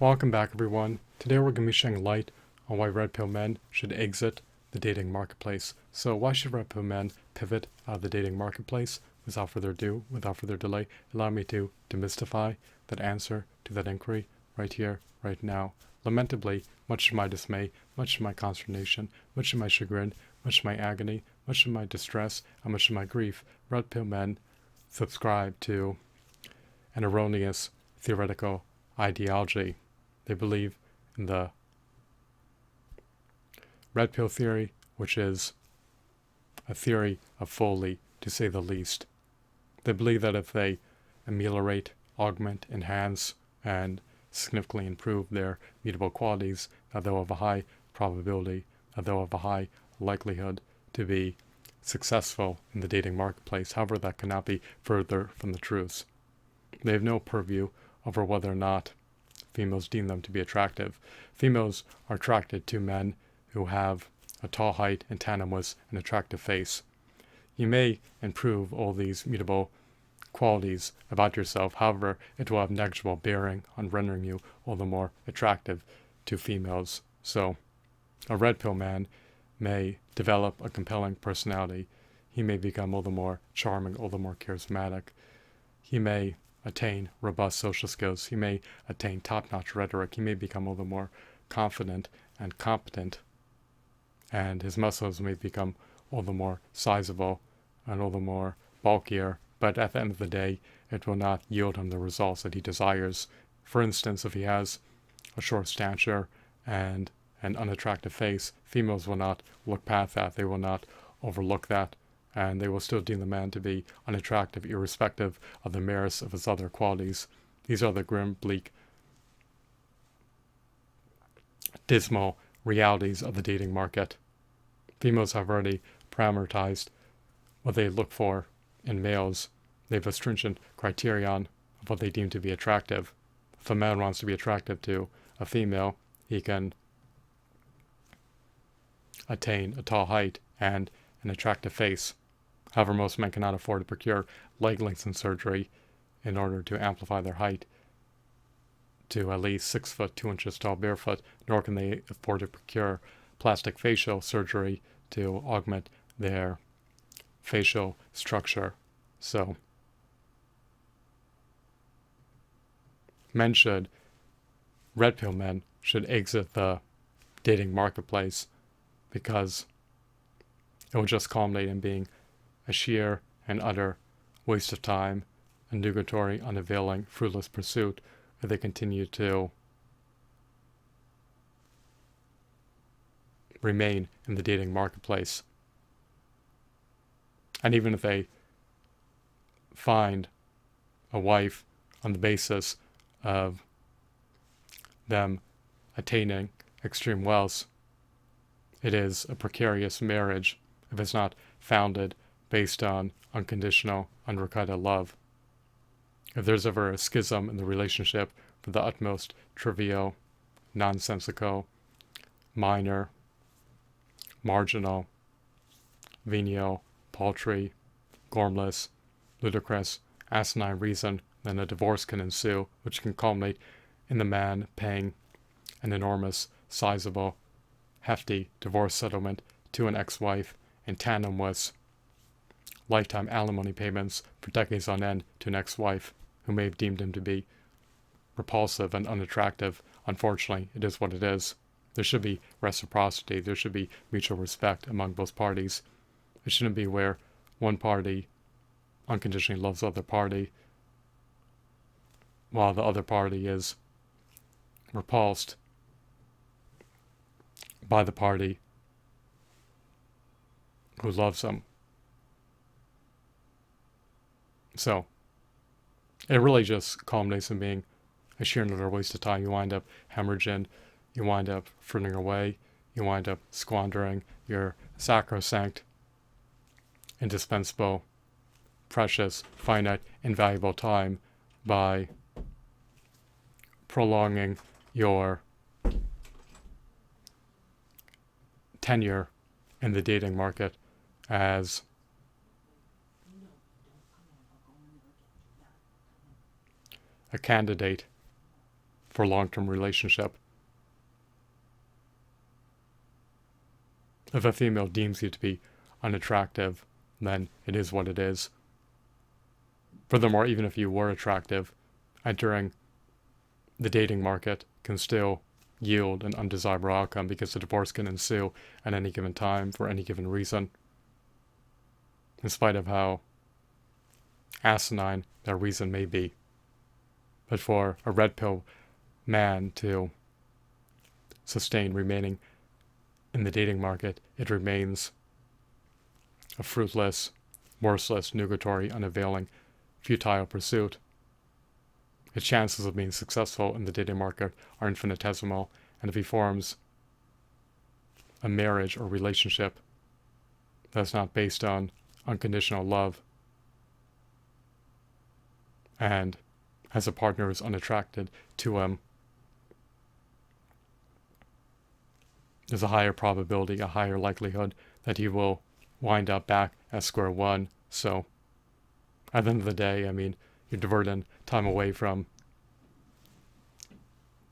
Welcome back, everyone. Today we're going to be shedding light on why red pill men should exit the dating marketplace. So why should red pill men pivot out of the dating marketplace? Without further ado, without further delay, allow me to demystify that answer to that inquiry right here, right now. Lamentably, much to my dismay, much to my consternation, much to my chagrin, much to my agony, much to my distress, and much to my grief, red pill men subscribe to an erroneous theoretical ideology. They believe in the red pill theory, which is a theory of folly, to say the least. They believe that if they ameliorate, augment, enhance, and significantly improve their mutable qualities, that they'll have a high probability, that they'll have a high likelihood to be successful in the dating marketplace. However, that cannot be further from the truth. They have no purview over whether or not females deem them to be attractive. Females are attracted to men who have a tall height in tandem with an attractive face. You may improve all these mutable qualities about yourself, however, it will have negligible bearing on rendering you all the more attractive to females. So, a red pill man may develop a compelling personality. He may become all the more charming, all the more charismatic. He may attain robust social skills. He may attain top-notch rhetoric. He may become all the more confident and competent. And his muscles may become all the more sizable and all the more bulkier. But at the end of the day, it will not yield him the results that he desires. For instance, if he has a short stature and an unattractive face, females will not look past that. They will not overlook that. And they will still deem the man to be unattractive, irrespective of the merits of his other qualities. These are the grim, bleak, dismal realities of the dating market. Females have already parameterized what they look for in males. They have a stringent criterion of what they deem to be attractive. If a man wants to be attractive to a female, he can attain a tall height and an attractive face. However, most men cannot afford to procure leg lengthening surgery in order to amplify their height to at least 6 foot 2 inches tall barefoot, nor can they afford to procure plastic facial surgery to augment their facial structure. So, red pill men should exit the dating marketplace because it will just culminate in being a sheer and utter waste of time, a nugatory, unavailing, fruitless pursuit if they continue to remain in the dating marketplace. And even if they find a wife on the basis of them attaining extreme wealth, it is a precarious marriage if it's not founded based on unconditional, unrequited love. If there's ever a schism in the relationship for the utmost trivial, nonsensical, minor, marginal, venial, paltry, gormless, ludicrous, asinine reason, then a divorce can ensue, which can culminate in the man paying an enormous, sizable, hefty divorce settlement to an ex-wife in tandem with lifetime alimony payments for decades on end to an ex-wife who may have deemed him to be repulsive and unattractive. Unfortunately, it is what it is. There should be reciprocity. There should be mutual respect among both parties. It shouldn't be where one party unconditionally loves the other party while the other party is repulsed by the party who loves them. So, it really just culminates in being a sheer and utter waste of time. You wind up hemorrhaging, you wind up frittering away, you wind up squandering your sacrosanct, indispensable, precious, finite, invaluable time by prolonging your tenure in the dating market as a candidate for a long-term relationship. If a female deems you to be unattractive, then it is what it is. Furthermore, even if you were attractive, entering the dating market can still yield an undesirable outcome because the divorce can ensue at any given time for any given reason, in spite of how asinine that reason may be. But for a red pill man to sustain remaining in the dating market, it remains a fruitless, worthless, nugatory, unavailing, futile pursuit. His chances of being successful in the dating market are infinitesimal, and if he forms a marriage or relationship that's not based on unconditional love, and as a partner is unattracted to him, there's a higher probability, a higher likelihood that he will wind up back at square one. So at the end of the day, I mean, you're diverting time away from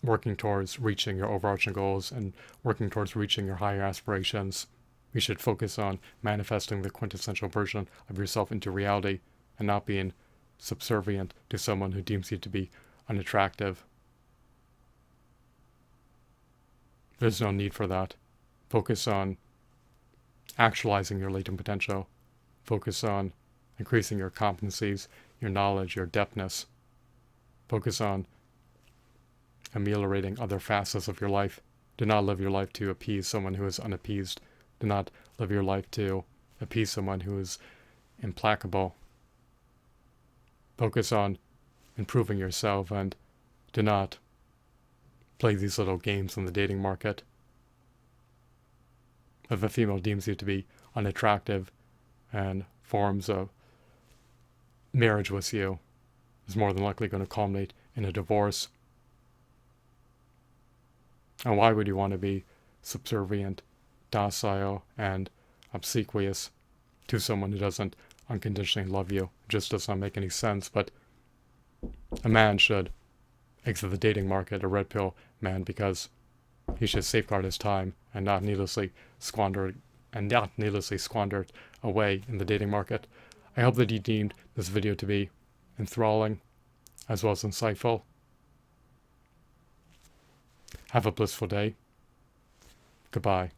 working towards reaching your overarching goals and working towards reaching your higher aspirations. You should focus on manifesting the quintessential version of yourself into reality and not being subservient to someone who deems you to be unattractive. There's no need for that. Focus on actualizing your latent potential. Focus on increasing your competencies, your knowledge, your depthness. Focus on ameliorating other facets of your life. Do not live your life to appease someone who is unappeased. Do not live your life to appease someone who is implacable. Focus on improving yourself and do not play these little games in the dating market. If a female deems you to be unattractive and forms a marriage with you, is more than likely going to culminate in a divorce. And why would you want to be subservient, docile, and obsequious to someone who doesn't unconditionally love you? It just does not make any sense. But a man should exit the dating market, a red pill man, because he should safeguard his time and not needlessly squander it away in the dating market. I hope that you deemed this video to be enthralling as well as insightful. Have a blissful day. Goodbye.